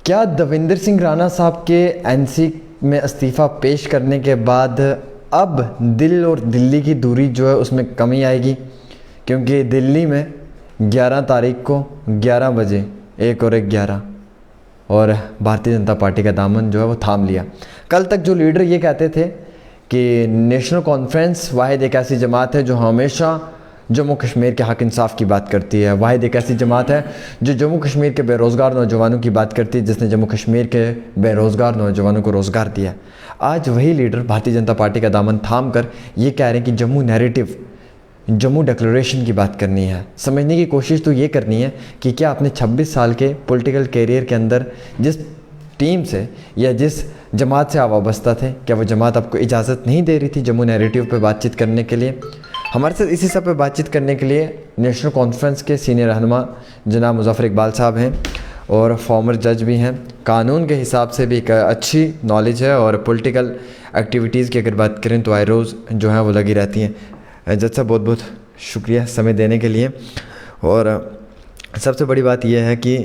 क्या दविंदर सिंह राणा साहब के एनसी में इस्तीफ़ा पेश करने के बाद अब दिल और दिल्ली की दूरी जो है उसमें कमी आएगी? क्योंकि दिल्ली में 11 तारीख को 11 बजे 1 और 11 और भारतीय जनता पार्टी का दामन जो है वो थाम लिया। कल तक जो लीडर ये कहते थे कि नेशनल कॉन्फ्रेंस वाहिद एक ऐसी जमात है जो हमेशा जम्मू कश्मीर के हक़ इंसाफ की बात करती है, वाहिद एक ऐसी जमात है जो जम्मू कश्मीर के बेरोज़गार नौजवानों की बात करती है, जिसने जम्मू कश्मीर के बेरोज़गार नौजवानों को रोज़गार दिया। आज वही लीडर भारतीय जनता पार्टी का दामन थाम कर ये कह रहे हैं कि जम्मू नैरेटिव, जम्मू डिक्लेरेशन की बात करनी है। समझने की कोशिश तो ये करनी है कि क्या आपने 26 साल के पॉलिटिकल कैरियर के अंदर जिस टीम से या जिस जमात से आप वाबस्ता थे, क्या वो जमात आपको इजाज़त नहीं दे रही थी जम्मू नैरेटिव पे बातचीत करने के लिए? हमारे साथ इसी सब पे बातचीत करने के लिए नेशनल कॉन्फ्रेंस के सीनियर रहनुमा जनाब मुज़फ़्फ़र इकबाल साहब हैं और फॉर्मर जज भी हैं। कानून के हिसाब से भी एक अच्छी नॉलेज है और पॉलिटिकल एक्टिविटीज़ की अगर बात करें तो आए रोज़ जो है वो लगी रहती हैं। जज साहब बहुत बहुत शुक्रिया समय देने के लिए। और सबसे बड़ी बात यह है कि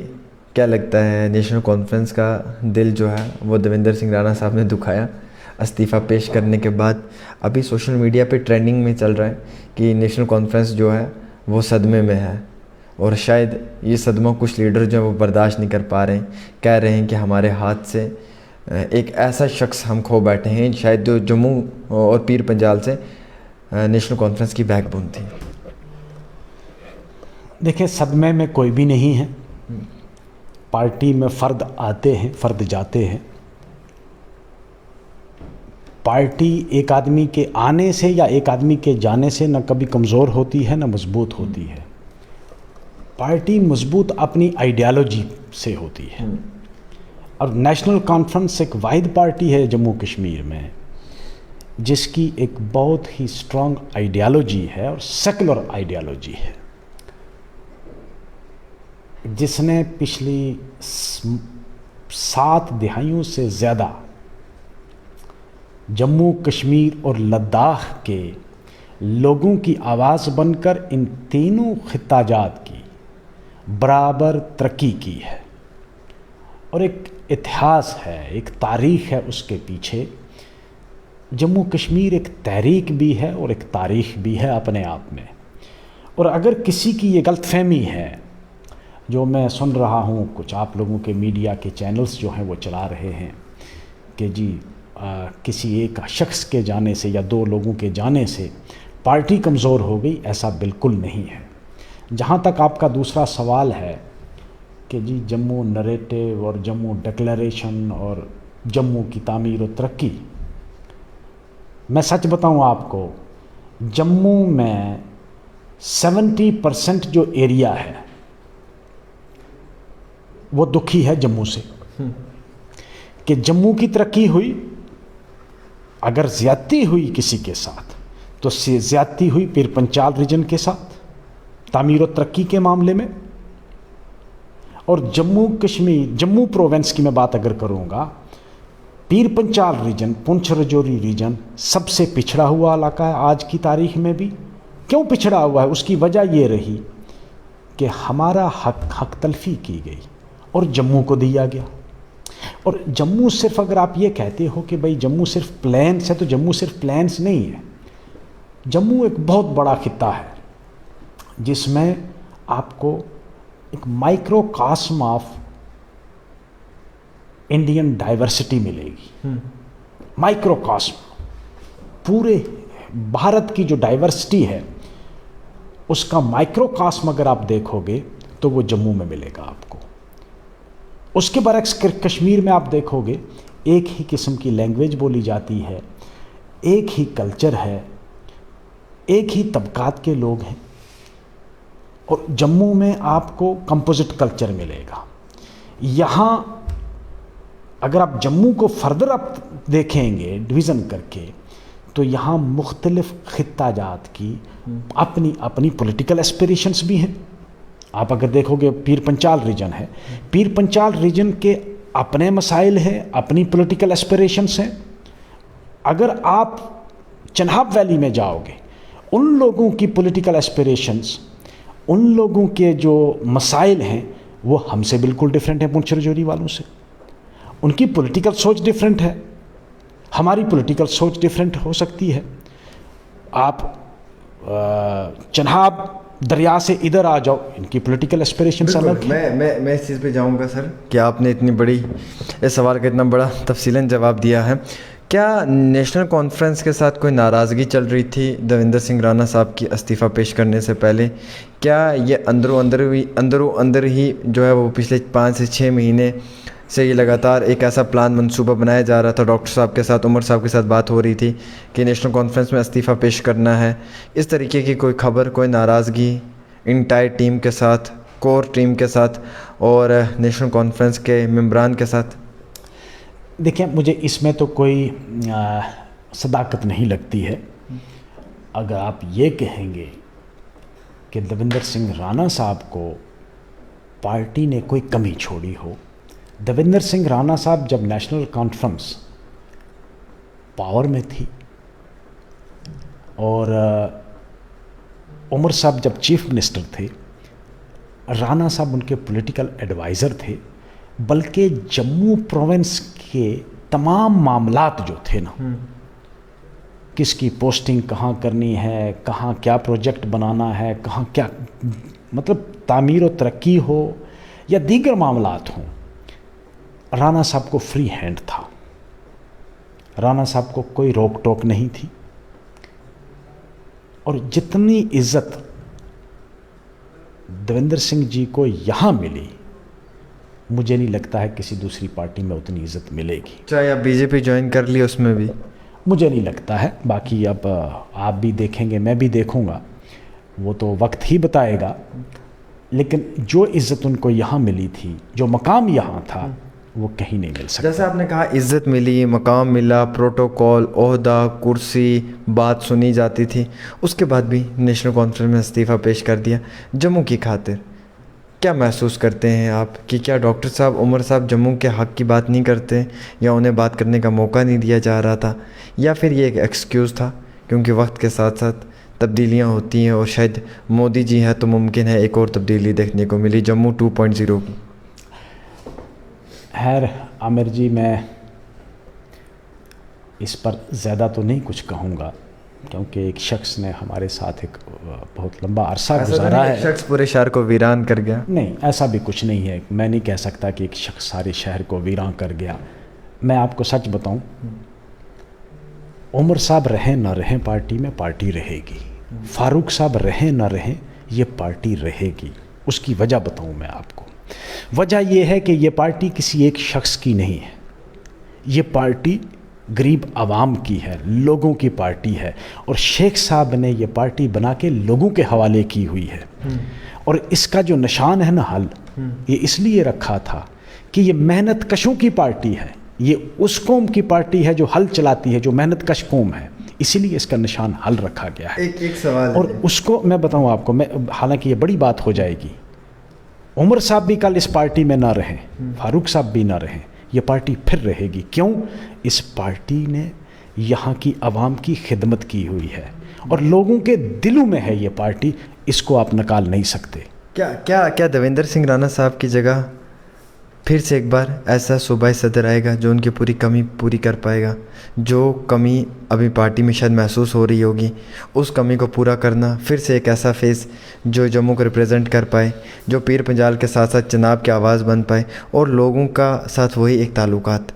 क्या लगता है नेशनल कॉन्फ्रेंस का दिल जो है वो दविंदर सिंह राणा साहब ने दुखाया इस्तीफ़ा पेश करने के बाद? अभी सोशल मीडिया पे ट्रेंडिंग में चल रहा है कि नेशनल कॉन्फ्रेंस जो है वो सदमे में है और शायद ये सदमा कुछ लीडर जो है वो बर्दाश्त नहीं कर पा रहे हैं। कह रहे हैं कि हमारे हाथ से एक ऐसा शख्स हम खो बैठे हैं शायद जो जम्मू और पीर पंजाल से नेशनल कॉन्फ्रेंस की बैकबोन थी। देखिए, सदमे में कोई भी नहीं है। पार्टी में फ़र्द आते हैं, फ़र्द जाते हैं। पार्टी एक आदमी के आने से या एक आदमी के जाने से न कभी कमज़ोर होती है न मजबूत होती है। पार्टी मजबूत अपनी आइडियालॉजी से होती है। और नेशनल कॉन्फ्रेंस एक वाहिद पार्टी है जम्मू कश्मीर में जिसकी एक बहुत ही स्ट्रॉन्ग आइडियालॉजी है और सेकुलर आइडियालॉजी है, जिसने पिछली 7 दहाइयों से ज़्यादा जम्मू कश्मीर और लद्दाख के लोगों की आवाज़ बनकर इन तीनों खित्ताजात की बराबर तरक्की की है। और एक इतिहास है, एक तारीख़ है उसके पीछे। जम्मू कश्मीर एक तहरीक भी है और एक तारीख़ भी है अपने आप में। और अगर किसी की ये गलतफहमी है, जो मैं सुन रहा हूँ कुछ आप लोगों के मीडिया के चैनल्स जो हैं वो चला रहे हैं कि जी किसी एक शख्स के जाने से या 2 लोगों के जाने से पार्टी कमज़ोर हो गई, ऐसा बिल्कुल नहीं है। जहाँ तक आपका दूसरा सवाल है कि जी जम्मू नरेटिव और जम्मू डिक्लेरेशन और जम्मू की तामीर और तरक्की, मैं सच बताऊँ आपको, जम्मू में 70% जो एरिया है वो दुखी है जम्मू से कि जम्मू की तरक्की हुई। अगर ज़्यादती हुई किसी के साथ तो ज़्यादती हुई पीर पंचाल रीजन के साथ तामीर और तरक्की के मामले में। और जम्मू कश्मीर, जम्मू प्रोविंस की मैं बात अगर करूँगा, पीर पंचाल रीजन, पुंछ रजौरी रीजन सबसे पिछड़ा हुआ इलाका है आज की तारीख में भी। क्यों पिछड़ा हुआ है? उसकी वजह ये रही कि हमारा हक तलफी की गई और जम्मू को दिया गया। और जम्मू सिर्फ, अगर आप ये कहते हो कि भाई जम्मू सिर्फ प्लेन्स है, तो जम्मू सिर्फ प्लेन्स नहीं है। जम्मू एक बहुत बड़ा खित्ता है जिसमें आपको एक माइक्रोकॉस्म ऑफ इंडियन डाइवर्सिटी मिलेगी। माइक्रोकॉस्म, पूरे भारत की जो डाइवर्सिटी है उसका माइक्रोकॉस्म अगर आप देखोगे तो वो जम्मू में मिलेगा आपको। उसके बरक्स कश्मीर में आप देखोगे एक ही किस्म की लैंग्वेज बोली जाती है, एक ही कल्चर है, एक ही तबकात के लोग हैं। और जम्मू में आपको कंपोजिट कल्चर मिलेगा। यहाँ अगर आप जम्मू को फर्दर आप देखेंगे डिवीज़न करके, तो यहाँ मुख्तलिफ खित्ताजात की अपनी अपनी पॉलिटिकल एस्पिरेशंस भी हैं। आप अगर देखोगे पीर पंचाल रीजन है, पीर पंचाल रीजन के अपने मसाइल हैं, अपनी पॉलिटिकल एस्पिरेशंस हैं। अगर आप चनाब वैली में जाओगे, उन लोगों की पॉलिटिकल एस्पिरेशंस, उन लोगों के जो मसाइल हैं वो हमसे बिल्कुल डिफरेंट हैं पुंछ रजौरी वालों से। उनकी पॉलिटिकल सोच डिफरेंट है, हमारी पॉलिटिकल सोच डिफरेंट हो सकती है। आप चनाब दरिया से इधर आ जाओ, इनकी पॉलिटिकल एस्पिरेशंस अलग है। मैं इस चीज़ पे जाऊंगा सर कि आपने इतनी बड़ी इस सवाल का इतना बड़ा तफसीलन जवाब दिया है। क्या नेशनल कॉन्फ्रेंस के साथ कोई नाराज़गी चल रही थी देवेंद्र सिंह राणा साहब की इस्तीफ़ा पेश करने से पहले? क्या ये अंदरों अंदर ही जो है वो पिछले 5 से 6 महीने से ये लगातार एक ऐसा प्लान मंसूबा बनाया जा रहा था, डॉक्टर साहब के साथ, उमर साहब के साथ बात हो रही थी कि नेशनल कॉन्फ्रेंस में इस्तीफ़ा पेश करना है, इस तरीके की कोई खबर, कोई नाराज़गी इंटायर टीम के साथ, कोर टीम के साथ और नेशनल कॉन्फ्रेंस के मेंबरान के साथ? देखिए, मुझे इसमें तो कोई सदाकत नहीं लगती है। अगर आप ये कहेंगे कि देवेंद्र सिंह राणा साहब को पार्टी ने कोई कमी छोड़ी हो, देवेंद्र सिंह राणा साहब जब नेशनल कॉन्फ्रेंस पावर में थी और उमर साहब जब चीफ मिनिस्टर थे, राणा साहब उनके पॉलिटिकल एडवाइज़र थे, बल्कि जम्मू प्रोविंस के तमाम मामलात जो थे ना, किसकी पोस्टिंग कहाँ करनी है, कहाँ क्या प्रोजेक्ट बनाना है, कहाँ क्या मतलब तामीर और तरक्की हो या दीगर मामलात हों, राणा साहब को फ्री हैंड था। राणा साहब को कोई रोक टोक नहीं थी और जितनी इज्जत देवेंद्र सिंह जी को यहाँ मिली, मुझे नहीं लगता है किसी दूसरी पार्टी में उतनी इज्जत मिलेगी। चाहे आप बीजेपी ज्वाइन कर ली, उसमें भी मुझे नहीं लगता है। बाकी अब आप भी देखेंगे, मैं भी देखूंगा, वो तो वक्त ही बताएगा। लेकिन जो इज्जत उनको यहाँ मिली थी, जो मकाम यहाँ था, वो कहीं नहीं मिल सकता। जैसे आपने कहा इज्जत मिली, मकाम मिला, प्रोटोकॉल, ओहदा, कुर्सी, बात सुनी जाती थी, उसके बाद भी नेशनल कॉन्फ्रेंस में इस्तीफ़ा पेश कर दिया जम्मू की खातिर। क्या महसूस करते हैं आप कि क्या डॉक्टर साहब, उमर साहब जम्मू के हक़ की बात नहीं करते, या उन्हें बात करने का मौका नहीं दिया जा रहा था, या फिर ये एक एक्सक्यूज़ था क्योंकि वक्त के साथ साथ तब्दीलियाँ होती हैं और शायद मोदी जी हैं तो मुमकिन है एक और तब्दीली देखने को मिली जम्मू 2.0 की? खैर आमिर जी, मैं इस पर ज़्यादा तो नहीं कुछ कहूँगा क्योंकि एक शख्स ने हमारे साथ एक बहुत लंबा अरसा गुजारा है। एक शख्स पूरे शहर को वीरान कर गया? नहीं, ऐसा भी कुछ नहीं है। मैं नहीं कह सकता कि एक शख्स सारे शहर को वीरान कर गया। मैं आपको सच बताऊं, उमर साहब रहें ना रहें पार्टी में, पार्टी रहेगी। फारूक साहब रहें ना रहें, ये पार्टी रहेगी। उसकी वजह बताऊं मैं आपको। वजह यह है कि ये पार्टी किसी एक शख्स की नहीं है, ये पार्टी गरीब आवाम की है, लोगों की पार्टी है। और शेख साहब ने ये पार्टी बना के लोगों के हवाले की हुई है। और इसका जो निशान है ना, हल, ये इसलिए रखा था कि ये मेहनत कशों की पार्टी है, ये उस कौम की पार्टी है जो हल चलाती है, जो मेहनत कश कौम है, इसीलिए इसका निशान हल रखा गया है। एक सवाल और उसको मैं बताऊं आपको, मैं हालांकि ये बड़ी बात हो जाएगी, उमर साहब भी कल इस पार्टी में ना रहें, फारूक साहब भी ना रहें, ये पार्टी फिर रहेगी। क्यों? इस पार्टी ने यहाँ की आवाम की खिदमत की हुई है और लोगों के दिलों में है ये पार्टी, इसको आप नकाल नहीं सकते। क्या देवेंद्र सिंह राणा साहब की जगह फिर से एक बार ऐसा सूबाई सदर आएगा जो उनकी पूरी कमी पूरी कर पाएगा? जो कमी अभी पार्टी में शायद महसूस हो रही होगी, उस कमी को पूरा करना, फिर से एक ऐसा फेस जो जम्मू को रिप्रेजेंट कर पाए, जो पीर पंजाल के साथ साथ चनाब की आवाज़ बन पाए और लोगों का साथ वही एक ताल्लुकात,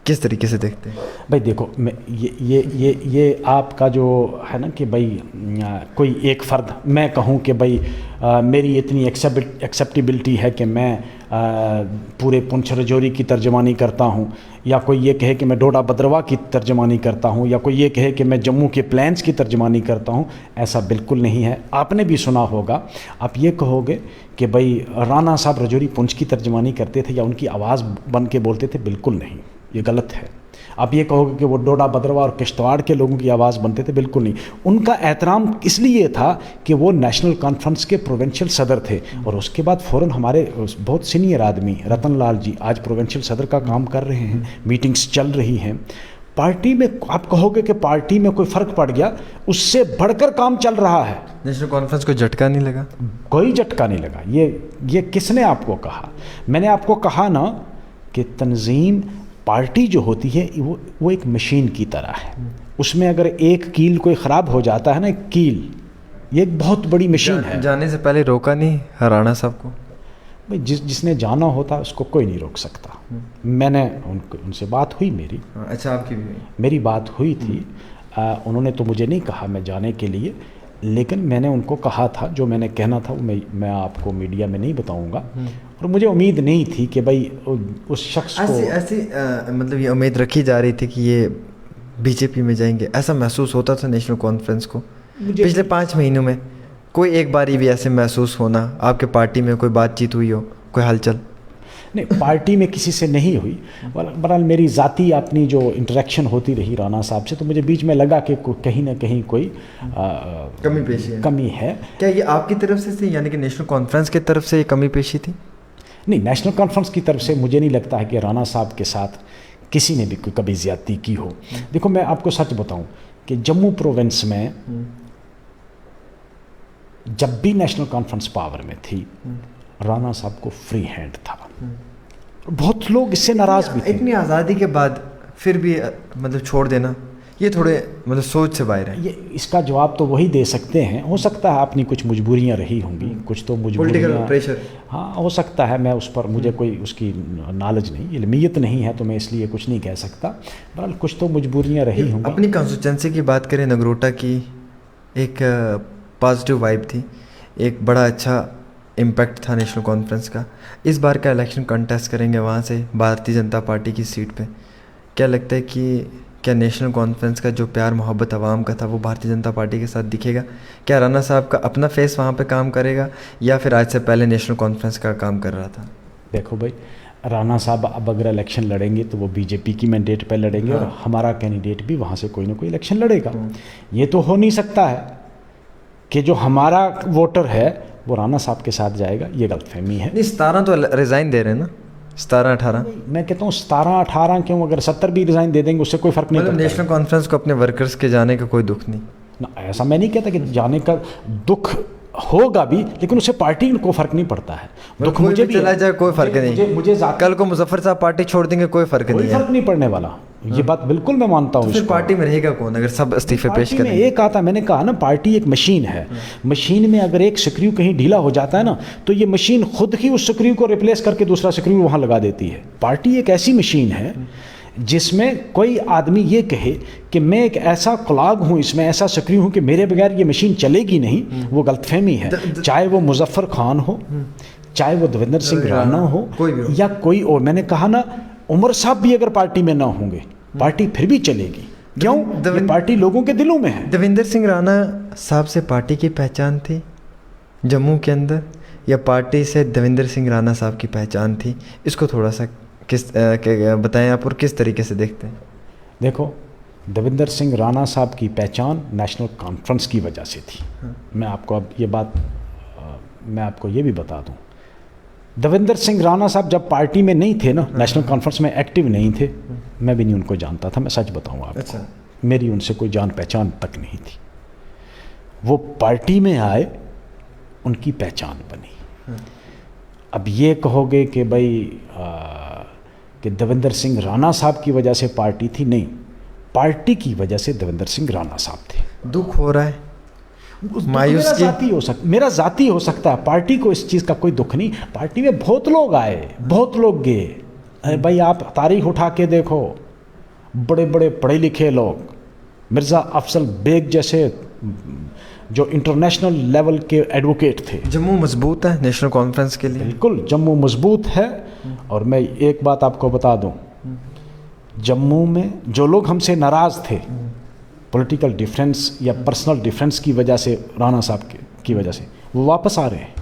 किस तरीके से देखते हैं? भाई देखो, मैं ये आपका जो है ना कि भाई कोई एक फ़र्द मैं कहूँ कि भाई मेरी इतनी एक्सेप्टेबिलिटी है कि मैं पूरे पुंछ रजौरी की तर्जमानी करता हूँ, या कोई ये कहे कि मैं डोडा बदरवा की तर्जमानी करता हूँ, या कोई ये कहे कि मैं जम्मू के प्लान्स की तर्जमानी करता हूँ, ऐसा बिल्कुल नहीं है। आपने भी सुना होगा, आप ये कहोगे कि भाई राणा साहब रजौरी पुंछ की तर्जमानी करते थे या उनकी आवाज़ बन के बोलते थे, बिल्कुल नहीं, ये गलत है। आप ये कहोगे कि वो डोडा बदरवा और किश्तवाड़ के लोगों की आवाज़ बनते थे, बिल्कुल नहीं। उनका एहतराम इसलिए था कि वो नेशनल कॉन्फ्रेंस के प्रोविंशियल सदर थे और उसके बाद फ़ौरन हमारे बहुत सीनियर आदमी रतन लाल जी आज प्रोविंशियल सदर का काम कर रहे हैं, मीटिंग्स चल रही हैं। पार्टी में आप कहोगे कि पार्टी में कोई फ़र्क पड़ गया, उससे बढ़कर काम चल रहा है। नेशनल कॉन्फ्रेंस को झटका नहीं लगा? कोई झटका नहीं लगा। ये किसने आपको कहा? मैंने आपको कहा ना कि तंजीम पार्टी जो होती है वो एक मशीन की तरह है। उसमें अगर एक कील कोई ख़राब हो जाता है ना, एक कील, ये एक बहुत बड़ी मशीन है। जाने से पहले रोका नहीं राणा साहब को? भाई जिसने जाना होता उसको कोई नहीं रोक सकता। मैंने उनसे बात हुई मेरी। अच्छा, आपकी भी? मेरी बात हुई थी। उन्होंने तो मुझे नहीं कहा मैं जाने के लिए, लेकिन मैंने उनको कहा था जो मैंने कहना था वो मैं आपको मीडिया में नहीं बताऊंगा। और मुझे उम्मीद नहीं थी कि भाई उस शख्स को ऐसी मतलब ये उम्मीद रखी जा रही थी कि ये बीजेपी में जाएंगे, ऐसा महसूस होता था नेशनल कॉन्फ्रेंस को पिछले 5 महीनों में। कोई एक बारी भी ऐसे महसूस होना आपके पार्टी में कोई बातचीत हुई हो, कोई हलचल? नहीं, पार्टी में किसी से नहीं हुई। बहरहाल मेरी ज़ाती अपनी जो इंटरेक्शन होती रही राणा साहब से, तो मुझे बीच में लगा कि कहीं ना कहीं कोई कमी है। क्या ये आपकी तरफ से थी, यानी कि नेशनल कॉन्फ्रेंस की तरफ से ये कमी पेशी थी? नहीं, नेशनल कॉन्फ्रेंस की तरफ से मुझे नहीं लगता है कि राणा साहब के साथ किसी ने भी कोई कभी ज़्यादती की हो। देखो, मैं आपको सच बताऊं कि जम्मू प्रोविंस में जब भी नेशनल कॉन्फ्रेंस पावर में थी, राणा साहब को फ्री हैंड था। बहुत लोग इससे नाराज़ भी थे। इतनी आज़ादी के बाद फिर भी मतलब छोड़ देना, ये थोड़े मतलब सोच से बाहर है। ये इसका जवाब तो वही दे सकते हैं। हो सकता है अपनी कुछ मजबूरियां रही होंगी, कुछ तो मजबूरियां, प्रेशर, हाँ हो सकता है। मैं उस पर मुझे कोई उसकी नॉलेज नहीं, इल्मियत नहीं है, तो मैं इसलिए कुछ नहीं कह सकता। बहरहाल कुछ तो मजबूरियां रही होंगी। अपनी कॉन्स्टिट्यूंसी की बात करें, नगरोटा की एक पॉजिटिव वाइब थी, एक बड़ा अच्छा इम्पैक्ट था नेशनल कॉन्फ्रेंस का। इस बार का इलेक्शन कंटेस्ट करेंगे वहाँ से भारतीय जनता पार्टी की सीट पे। क्या लगता है कि क्या नेशनल कॉन्फ्रेंस का जो प्यार मोहब्बत आवाम का था वो भारतीय जनता पार्टी के साथ दिखेगा? क्या राणा साहब का अपना फेस वहाँ पे काम करेगा, या फिर आज से पहले नेशनल कॉन्फ्रेंस का काम कर रहा था? देखो भाई, राणा साहब अब अगर इलेक्शन लड़ेंगे तो वो बीजेपी की मैंडेट पर लड़ेंगे। हाँ। और हमारा कैंडिडेट भी वहाँ से कोई ना कोई इलेक्शन लड़ेगा। ये तो हो नहीं सकता है कि जो हमारा वोटर है वो राणा साहब के साथ जाएगा, ये गलतफहमी है। नहीं, 17 तो रिज़ाइन दे रहे हैं ना, 17-18। मैं कहता हूँ 17-18 क्यों, अगर 70 भी रिज़ाइन दे देंगे उससे कोई फ़र्क नहीं पड़ता। नेशनल कॉन्फ्रेंस को अपने वर्कर्स के जाने का कोई दुख नहीं ना, ऐसा मैं नहीं कहता कि जाने का दुख होगा भी, लेकिन उससे पार्टी को फ़र्क नहीं पड़ता है। दुख मुझे भी चला जाए कोई फ़र्क नहीं। मुझे कल को मुजफ्फर साहब पार्टी छोड़ देंगे, कोई फ़र्क नहीं पड़ने वाला। ये बात बिल्कुल मैं मानता हूँ। तो फिर पार्टी में रहेगा कौन अगर सब इस्तीफे पेश करें? एक आता, मैंने कहा ना, पार्टी एक मशीन है। मशीन में अगर एक स्क्रू कहीं ढीला हो जाता है ना, तो ये मशीन खुद ही उस स्क्रू को रिप्लेस करके दूसरा स्क्रू वहाँ लगा देती है। पार्टी एक ऐसी मशीन है जिसमें कोई आदमी ये कहे कि मैं एक ऐसा क्लॉग हूँ, इसमें ऐसा स्क्रू हूँ कि मेरे बगैर ये मशीन चलेगी नहीं, वो गलतफहमी है। चाहे वो मुजफ्फर खान हो, चाहे वो देवेंद्र सिंह राणा हो, या कोई और। मैंने कहा ना, उमर साहब भी अगर पार्टी में ना होंगे, पार्टी फिर भी चलेगी। क्यों? ये पार्टी लोगों के दिलों में है। देवेंद्र सिंह राणा साहब से पार्टी की पहचान थी जम्मू के अंदर, या पार्टी से देवेंद्र सिंह राणा साहब की पहचान थी? इसको थोड़ा सा बताएं आप, और किस तरीके से देखते हैं? देखो, देवेंद्र सिंह राणा साहब की पहचान नेशनल कॉन्फ्रेंस की वजह से थी। मैं आपको अब मैं आपको ये भी बता दूं, देवेंद्र सिंह राणा साहब जब पार्टी में नहीं थे ना, नेशनल कॉन्फ्रेंस में एक्टिव नहीं थे, मैं भी नहीं उनको जानता था। मैं सच बताऊं आपको। अच्छा। मेरी उनसे कोई जान पहचान तक नहीं थी। वो पार्टी में आए, उनकी पहचान बनी। अब ये कहोगे कि भाई कि देवेंद्र सिंह राणा साहब की वजह से पार्टी थी, नहीं, पार्टी की वजह से देवेंद्र सिंह राणा साहब थे। दुख हो रहा है, मायूस मेरा जाती हो सकता है, पार्टी को इस चीज़ का कोई दुख नहीं। पार्टी में बहुत लोग आए, बहुत लोग गए। अरे भाई, आप तारीख उठा के देखो, बड़े बड़े पढ़े लिखे लोग, मिर्ज़ा अफजल बेग जैसे जो इंटरनेशनल लेवल के एडवोकेट थे। जम्मू मजबूत है नेशनल कॉन्फ्रेंस के लिए? बिल्कुल, जम्मू मजबूत है। और मैं एक बात आपको बता दूं, जम्मू में जो लोग हमसे नाराज़ थे पॉलिटिकल डिफरेंस या पर्सनल डिफरेंस की वजह से, राणा साहब की वजह से, वो वापस आ रहे हैं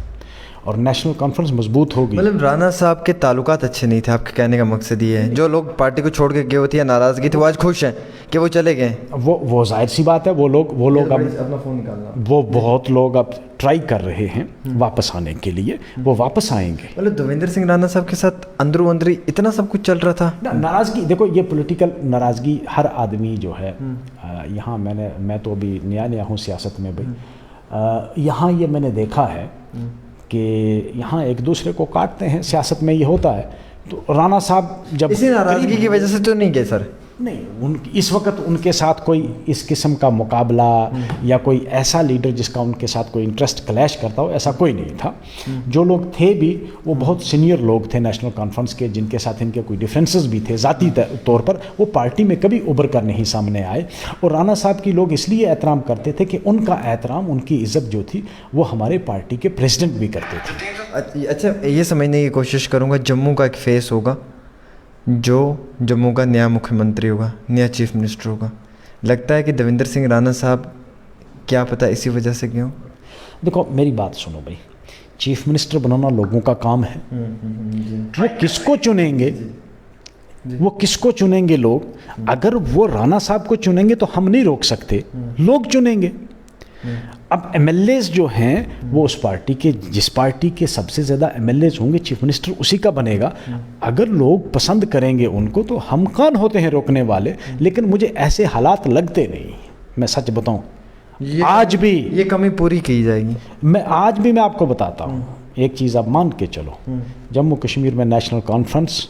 और नेशनल कॉन्फ्रेंस मजबूत होगी। मतलब राणा साहब के ताल्लुकात अच्छे नहीं थे, आपके कहने का मकसद ये है? जो लोग पार्टी को छोड़ के गए होते या नाराज़गी थी, वो आज खुश हैं कि वो चले गए? वो जाहिर सी बात है। वो लोग अब अपना फ़ोन निकालना, वो बहुत लोग अब ट्राई कर रहे हैं वापस आने के लिए। वो वापस आएंगे। मतलब देवेंद्र सिंह राणा साहब के साथ अंदरू अंदरी इतना सब कुछ चल रहा था। नाराज़गी, देखो, ये पॉलिटिकल नाराज़गी हर आदमी जो है, यहाँ मैं तो अभी नया हूँ सियासत में भाई, यहाँ ये मैंने देखा है कि यहाँ एक दूसरे को काटते हैं। सियासत में ये होता है तो राणा साहब जब इसी नाराजगी की वजह से तो नहीं गए सर? नहीं, इस वक्त उनके साथ कोई इस किस्म का मुकाबला या कोई ऐसा लीडर जिसका उनके साथ कोई इंटरेस्ट क्लैश करता हो, ऐसा कोई नहीं था। जो लोग थे भी वो बहुत सीनियर लोग थे नेशनल कॉन्फ्रेंस के, जिनके साथ इनके कोई डिफरेंसेस भी थे ज़ाती तौर पर, वो पार्टी में कभी उभर कर नहीं सामने आए। और राणा साहब की लोग इसलिए एहतराम करते थे कि उनका एहतराम, उनकी इज़्ज़त जो थी वो हमारे पार्टी के प्रेसिडेंट भी करते थे। अच्छा, ये समझने की कोशिश करूँगा, जम्मू का एक फेस होगा जो जम्मू का नया मुख्यमंत्री होगा, नया चीफ मिनिस्टर होगा, लगता है कि देवेंद्र सिंह राणा साहब, क्या पता इसी वजह से क्यों? देखो मेरी बात सुनो भाई, चीफ मिनिस्टर बनाना लोगों का काम है। वो किसको चुनेंगे, वो किसको चुनेंगे लोग, अगर वो राणा साहब को चुनेंगे तो हम नहीं रोक सकते, लोग चुनेंगे। अब एमएलएज जो हैं वो उस पार्टी के, जिस पार्टी के सबसे ज़्यादा एमएलएज होंगे, चीफ मिनिस्टर उसी का बनेगा। अगर लोग पसंद करेंगे उनको तो हम कौन होते हैं रोकने वाले। लेकिन मुझे ऐसे हालात लगते नहीं, मैं सच बताऊं। आज भी ये कमी पूरी की जाएगी। आज भी मैं आपको बताता हूँ एक चीज़, आप मान के चलो, जम्मू कश्मीर में नेशनल कॉन्फ्रेंस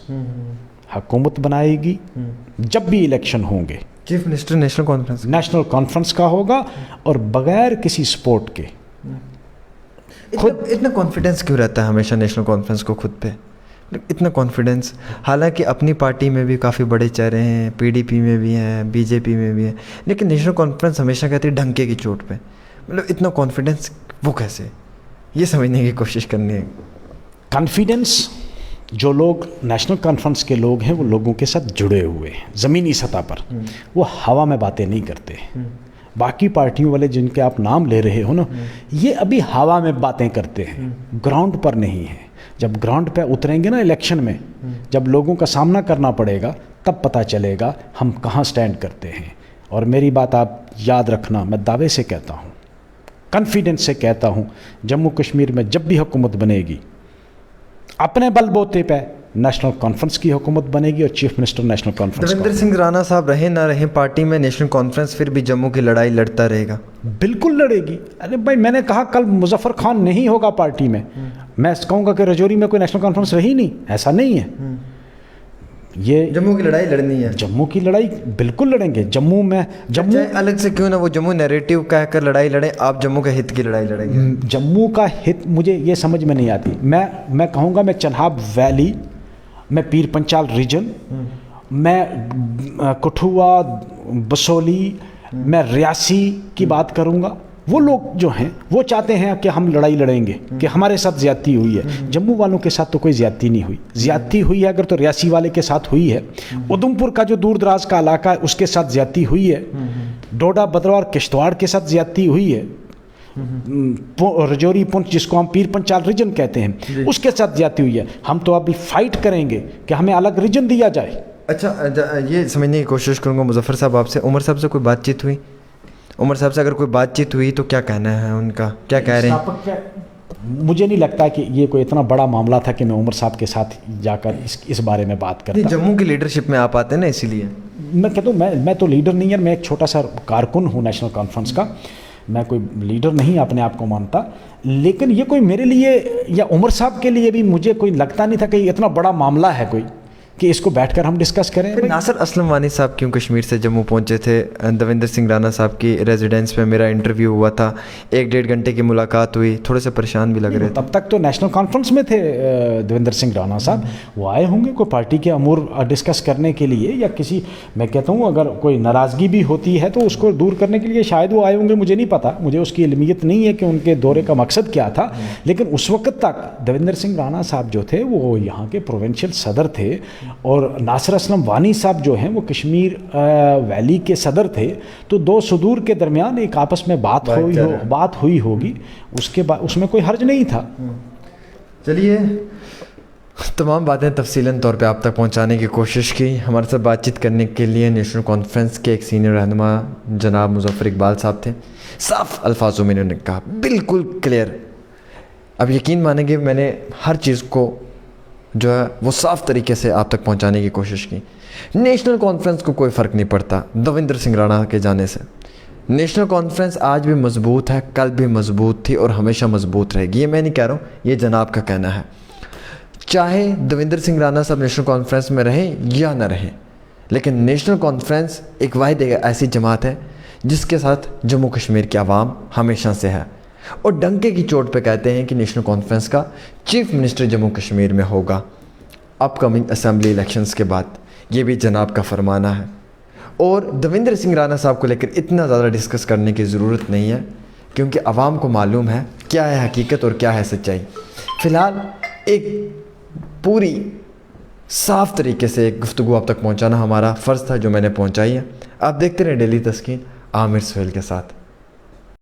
हुकूमत बनाएगी। जब भी इलेक्शन होंगे, चीफ मिनिस्टर नेशनल कॉन्फ्रेंस का होगा और बगैर किसी सपोर्ट के। इतना कॉन्फिडेंस क्यों रहता है हमेशा नेशनल कॉन्फ्रेंस को खुद पे, इतना कॉन्फिडेंस? हालांकि अपनी पार्टी में भी काफ़ी बड़े चेहरे हैं, पीडीपी में भी हैं, बीजेपी में भी हैं, लेकिन नेशनल कॉन्फ्रेंस हमेशा कहती है ढंके की चोट पे। मतलब इतना कॉन्फिडेंस वो कैसे, ये समझने की कोशिश करनी है। कॉन्फिडेंस, जो लोग नेशनल कॉन्फ्रेंस के लोग हैं वो लोगों के साथ जुड़े हुए हैं ज़मीनी सतह पर, वो हवा में बातें नहीं करते। बाकी पार्टियों वाले जिनके आप नाम ले रहे हो ना, ये अभी हवा में बातें करते हैं, ग्राउंड पर नहीं है। जब ग्राउंड पे उतरेंगे ना इलेक्शन में, जब लोगों का सामना करना पड़ेगा, तब पता चलेगा हम कहाँ स्टैंड करते हैं। और मेरी बात आप याद रखना, मैं दावे से कहता हूँ, कॉन्फिडेंस से कहता हूँ, जम्मू कश्मीर में जब भी हुकूमत बनेगी, अपने बलबूते पे नेशनल कॉन्फ्रेंस की हुकूमत बनेगी और chief minister national conference. Devendra Singh Rana साहब रहे ना रहे पार्टी में, नेशनल कॉन्फ्रेंस फिर भी जम्मू की लड़ाई लड़ता रहेगा। बिल्कुल लड़ेगी। अरे भाई, मैंने कहा कल मुजफ्फर खान नहीं होगा पार्टी में, मैं कहूँगा कि रजौरी में कोई नेशनल कॉन्फ्रेंस रही नहीं, ऐसा नहीं है। ये जम्मू की लड़ाई लड़नी है, जम्मू की लड़ाई बिल्कुल लड़ेंगे। जम्मू अलग से क्यों ना वो जम्मू नैरेटिव कहकर लड़ाई लड़े, आप जम्मू के हित की लड़ाई लड़ेंगे। जम्मू का हित मुझे ये समझ में नहीं आती। मैं कहूँगा, मैं चनाब वैली, मैं पीर पंचाल रीजन, मैं कठुआ, बसोली, मैं रियासी की बात करूँगा। वो लोग जो हैं वो चाहते हैं कि हम लड़ाई लड़ेंगे, कि हमारे साथ ज़्यादती हुई है। जम्मू वालों के साथ तो कोई ज़्यादती नहीं हुई। ज़्यादती हुई है अगर तो रियासी वाले के साथ हुई है, उधमपुर का जो दूर दराज का इलाका है उसके साथ ज़्यादती हुई है, डोडा बदरौर किश्तवाड़ के साथ ज़्यादती हुई है, रजौरी पुंछ जिसको हम पीर पंचाल रीजन कहते हैं उसके साथ ज़्यादती हुई है। हम तो अभी फाइट करेंगे कि हमें अलग रीजन दिया जाए। अच्छा, ये समझने की कोशिश करूँगा मुजफ्फर साहब, आपसे उमर साहब से कोई बातचीत हुई? उमर साहब से अगर कोई बातचीत हुई तो क्या कहना है उनका, क्या कह रहे हैं? मुझे नहीं लगता कि ये कोई इतना बड़ा मामला था कि मैं उमर साहब के साथ जाकर इस बारे में बात करता। जम्मू की लीडरशिप में आप आते हैं ना, इसीलिए मैं कहता हूँ, मैं तो लीडर नहीं है, मैं एक छोटा सा कारकुन हूँ नेशनल कॉन्फ्रेंस का। मैं कोई लीडर नहीं अपने आप को मानता, लेकिन ये कोई मेरे लिए या उमर साहब के लिए भी मुझे कोई लगता नहीं था कि इतना बड़ा मामला है कोई कि इसको बैठकर हम डिस्कस करें। नासिर असलम वानी साहब क्यों कश्मीर से जम्मू पहुंचे थे? देवेंद्र सिंह राणा साहब की रेजिडेंस में मेरा इंटरव्यू हुआ था, 1-1.5 घंटे की मुलाकात हुई, थोड़े से परेशान भी लग रहे थे। तब तक तो नेशनल कॉन्फ्रेंस में थे देवेंद्र सिंह राणा साहब। वो आए होंगे कोई पार्टी के अमूर डिस्कस करने के लिए, या किसी, मैं कहता हूँ अगर कोई नाराज़गी भी होती है तो उसको दूर करने के लिए शायद वो आए होंगे, मुझे नहीं पता, मुझे उसकी इल्मियत नहीं है कि उनके दौरे का मकसद क्या था। लेकिन उस वक्त तक देवेंद्र सिंह राणा साहब जो थे वो यहाँ के प्रोविंशियल सदर थे, और नासिर असलम वानी साहब जो हैं वो कश्मीर वैली के सदर थे। तो दो सुदूर के दरमियान एक आपस में बात हुई होगी, उसके बाद उसमें कोई हर्ज नहीं था। चलिए, तमाम बातें तफसीलन तौर पे आप तक पहुंचाने की कोशिश की। हमारे साथ बातचीत करने के लिए नेशनल कॉन्फ्रेंस के एक सीनियर रहनुमा जनाब मुजफ्फर इकबाल साहब थे। साफ अल्फाजों में उन्होंने कहा, बिल्कुल क्लियर। अब यकीन मानेंगे, मैंने हर चीज़ को जो है वो साफ़ तरीके से आप तक पहुंचाने की कोशिश की। नेशनल कॉन्फ्रेंस को कोई फ़र्क नहीं पड़ता देवेंद्र सिंह राणा के जाने से। नेशनल कॉन्फ्रेंस आज भी मजबूत है, कल भी मजबूत थी और हमेशा मजबूत रहेगी। ये मैं नहीं कह रहा हूँ, ये जनाब का कहना है। चाहे देवेंद्र सिंह राणा साहब नेशनल कॉन्फ्रेंस में रहें या ना रहें, लेकिन नेशनल कॉन्फ्रेंस एक वाहिद ऐसी जमात है जिसके साथ जम्मू कश्मीर की आवाम हमेशा से है, और डंके की चोट पे कहते हैं कि नेशनल कॉन्फ्रेंस का चीफ मिनिस्टर जम्मू कश्मीर में होगा अपकमिंग असेंबली इलेक्शंस के बाद। ये भी जनाब का फरमाना है, और देवेंद्र सिंह राणा साहब को लेकर इतना ज़्यादा डिस्कस करने की ज़रूरत नहीं है, क्योंकि आवाम को मालूम है क्या है हकीकत और क्या है सच्चाई। फ़िलहाल एक पूरी साफ़ तरीके से एक गुफ्तगू आप तक पहुंचाना हमारा फ़र्ज़ था, जो मैंने पहुंचाई है। आप देखते रहे डेली तस्कीन आमिर सुहेल के साथ।